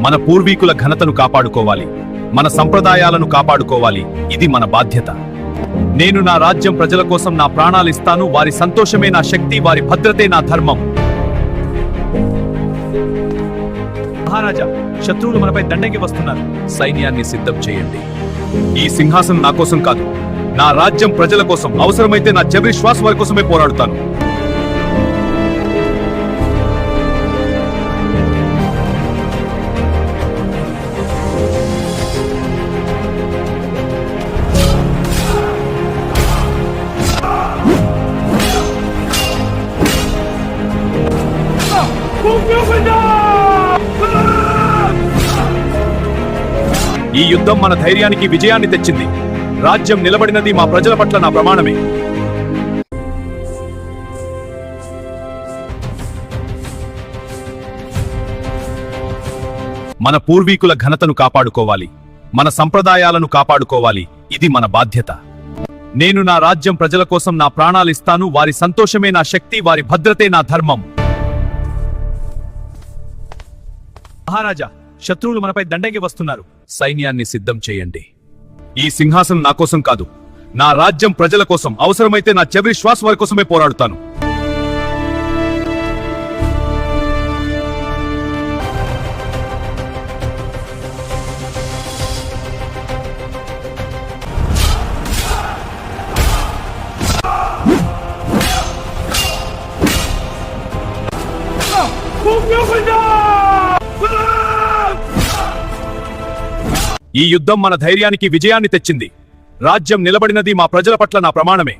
మన పూర్వీకుల ఘనతను కాపాడుకోవాలి, మన సంప్రదాయాలను కాపాడుకోవాలి. ఇది మన బాధ్యత. నేను నా రాజ్యం ప్రజల కోసం నా ప్రాణాలిస్తాను. వారి సంతోషమే నా శక్తి, వారి భద్రతే నా ధర్మం. మహారాజా, శత్రువులు మనపై దండెకి వస్తున్నారు. సైన్యాన్ని సిద్ధం చేయండి. ఈ సింహాసనం నా కోసం కాదు, నా రాజ్యం ప్రజల కోసం. అవసరమైతే నా చివరి శ్వాస వారి కోసమే పోరాడుతాను. ఈ యుద్ధం మన ధైర్యానికి విజయాన్ని తెచ్చింది. రాజ్యం నిలబడినది మా ప్రజల పట్ల నా ప్రమాణమే. మన పూర్వీకుల ఘనతను కాపాడుకోవాలి, మన సంప్రదాయాలను కాపాడుకోవాలి. ఇది మన బాధ్యత. నేను నా రాజ్యం ప్రజల కోసం నా ప్రాణాలిస్తాను. వారి సంతోషమే నా శక్తి, వారి భద్రతే నా ధర్మం. మహారాజా, శత్రువులు మనపై దండెకి వస్తున్నారు. సైన్యాన్ని సిద్ధం చేయండి. ఈ సింహాసనం నా కోసం కాదు, నా రాజ్యం ప్రజల కోసం. అవసరమైతే నా చివరి శ్వాస వారి కోసమే పోరాడుతాను. ఈ యుద్ధం మన ధైర్యానికి విజయాన్ని తెచ్చింది. రాజ్యం నిలబడినది మా ప్రజల పట్ల నా ప్రమాణమే.